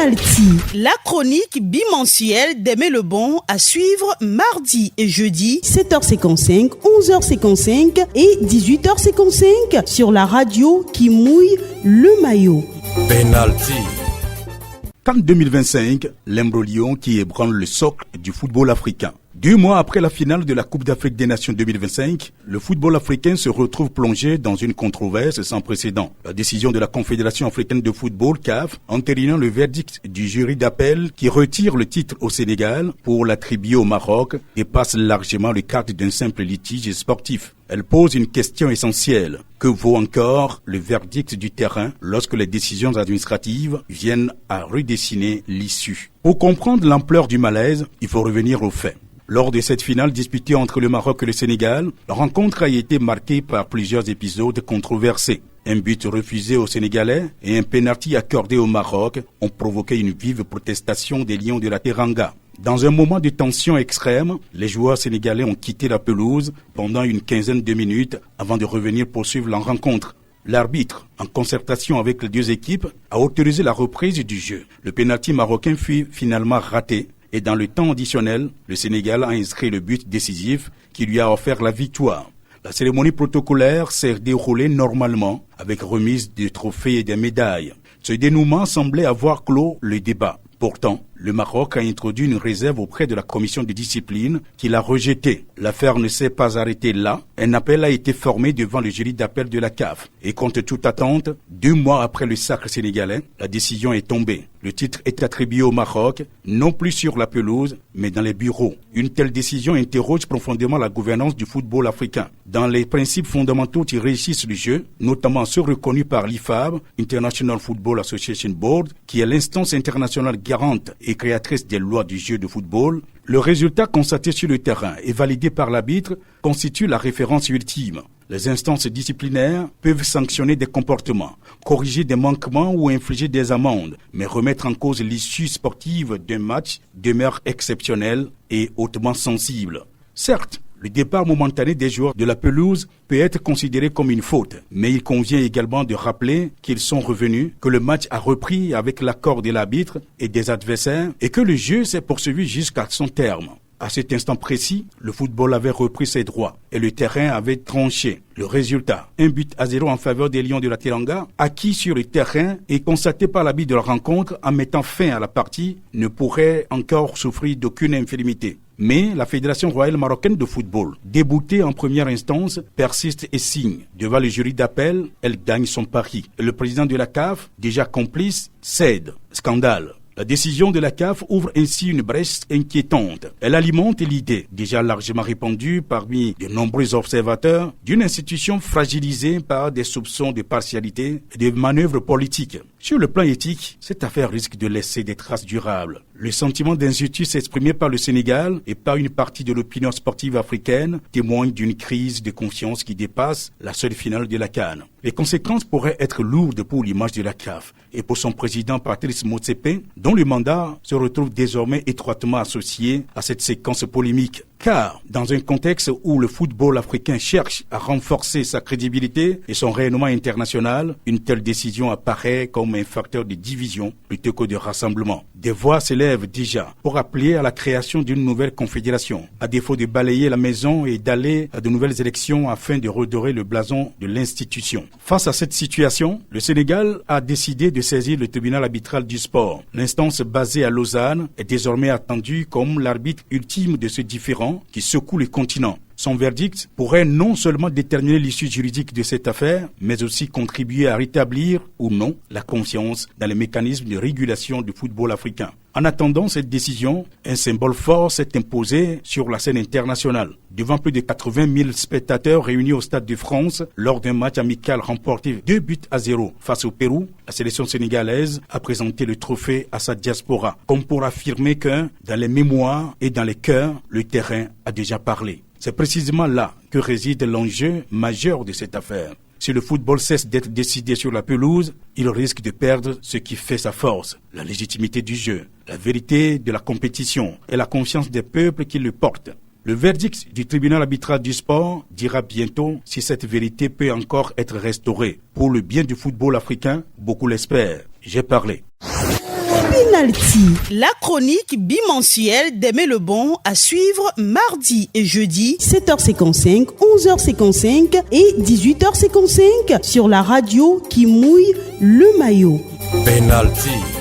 Penalty, la chronique bimensuelle d'Aimé Lebon à suivre mardi et jeudi 7h55, 11h55 et 18h55 sur la radio qui mouille le maillot. Penalty. CAN 2025, l'imbroglio qui ébranle le socle du football africain. 2 mois après la finale de la Coupe d'Afrique des Nations 2025, le football africain se retrouve plongé dans une controverse sans précédent. La décision de la Confédération africaine de football, CAF, entérinant le verdict du jury d'appel qui retire le titre au Sénégal pour l'attribuer au Maroc, dépasse largement le cadre d'un simple litige sportif. Elle pose une question essentielle. Que vaut encore le verdict du terrain lorsque les décisions administratives viennent à redessiner l'issue? Pour comprendre l'ampleur du malaise, il faut revenir aux faits. Lors de cette finale disputée entre le Maroc et le Sénégal, la rencontre a été marquée par plusieurs épisodes controversés. Un but refusé aux Sénégalais et un pénalty accordé au Maroc ont provoqué une vive protestation des Lions de la Teranga. Dans un moment de tension extrême, les joueurs sénégalais ont quitté la pelouse pendant une quinzaine de minutes avant de revenir poursuivre la rencontre. L'arbitre, en concertation avec les deux équipes, a autorisé la reprise du jeu. Le pénalty marocain fut finalement raté et dans le temps additionnel, le Sénégal a inscrit le but décisif qui lui a offert la victoire. La cérémonie protocolaire s'est déroulée normalement avec remise de trophées et de médailles. Ce dénouement semblait avoir clos le débat. Pourtant, le Maroc a introduit une réserve auprès de la commission de discipline qui l'a rejetée. L'affaire ne s'est pas arrêtée là. Un appel a été formé devant le jury d'appel de la CAF. Et contre toute attente, 2 mois après le sacre sénégalais, la décision est tombée. Le titre est attribué au Maroc, non plus sur la pelouse, mais dans les bureaux. Une telle décision interroge profondément la gouvernance du football africain. Dans les principes fondamentaux qui régissent le jeu, notamment ceux reconnus par l'IFAB, International Football Association Board, qui est l'instance internationale garante et créatrice des lois du jeu de football, le résultat constaté sur le terrain et validé par l'arbitre constitue la référence ultime. Les instances disciplinaires peuvent sanctionner des comportements, corriger des manquements ou infliger des amendes, mais remettre en cause l'issue sportive d'un match demeure exceptionnel et hautement sensible. Certes, le départ momentané des joueurs de la pelouse peut être considéré comme une faute, mais il convient également de rappeler qu'ils sont revenus, que le match a repris avec l'accord de l'arbitre et des adversaires et que le jeu s'est poursuivi jusqu'à son terme. À cet instant précis, le football avait repris ses droits et le terrain avait tranché. Le résultat, 1-0 en faveur des Lions de la Teranga, acquis sur le terrain et constaté par l'arbitre de la rencontre en mettant fin à la partie, ne pourrait encore souffrir d'aucune infirmité. Mais la Fédération royale marocaine de football, déboutée en première instance, persiste et signe. Devant le jury d'appel, elle gagne son pari. Et le président de la CAF, déjà complice, cède. Scandale. La décision de la CAF ouvre ainsi une brèche inquiétante. Elle alimente l'idée, déjà largement répandue parmi de nombreux observateurs, d'une institution fragilisée par des soupçons de partialité et de manœuvres politiques. Sur le plan éthique, cette affaire risque de laisser des traces durables. Le sentiment d'injustice exprimé par le Sénégal et par une partie de l'opinion sportive africaine témoigne d'une crise de confiance qui dépasse la seule finale de la CAN. Les conséquences pourraient être lourdes pour l'image de la CAF et pour son président Patrice Motsepe, dont le mandat se retrouve désormais étroitement associé à cette séquence polémique. Car, dans un contexte où le football africain cherche à renforcer sa crédibilité et son rayonnement international, une telle décision apparaît comme un facteur de division plutôt que de rassemblement. Des voix s'élèvent déjà pour appeler à la création d'une nouvelle confédération, à défaut de balayer la maison et d'aller à de nouvelles élections afin de redorer le blason de l'institution. Face à cette situation, le Sénégal a décidé de saisir le tribunal arbitral du sport. L'instance basée à Lausanne est désormais attendue comme l'arbitre ultime de ce différend qui secoue le continent. Son verdict pourrait non seulement déterminer l'issue juridique de cette affaire, mais aussi contribuer à rétablir ou non la confiance dans les mécanismes de régulation du football africain. En attendant cette décision, un symbole fort s'est imposé sur la scène internationale. Devant plus de 80 000 spectateurs réunis au Stade de France lors d'un match amical remporté 2-0 face au Pérou, la sélection sénégalaise a présenté le trophée à sa diaspora, comme pour affirmer que, dans les mémoires et dans les cœurs, le terrain a déjà parlé. C'est précisément là que réside l'enjeu majeur de cette affaire. Si le football cesse d'être décidé sur la pelouse, il risque de perdre ce qui fait sa force, la légitimité du jeu, la vérité de la compétition et la confiance des peuples qui le portent. Le verdict du tribunal arbitral du sport dira bientôt si cette vérité peut encore être restaurée. Pour le bien du football africain, beaucoup l'espèrent. J'ai parlé. Penalty, la chronique bimensuelle d'Aimé Lebon à suivre mardi et jeudi 7h55, 11h55 et 18h55 sur la radio qui mouille le maillot. Penalty.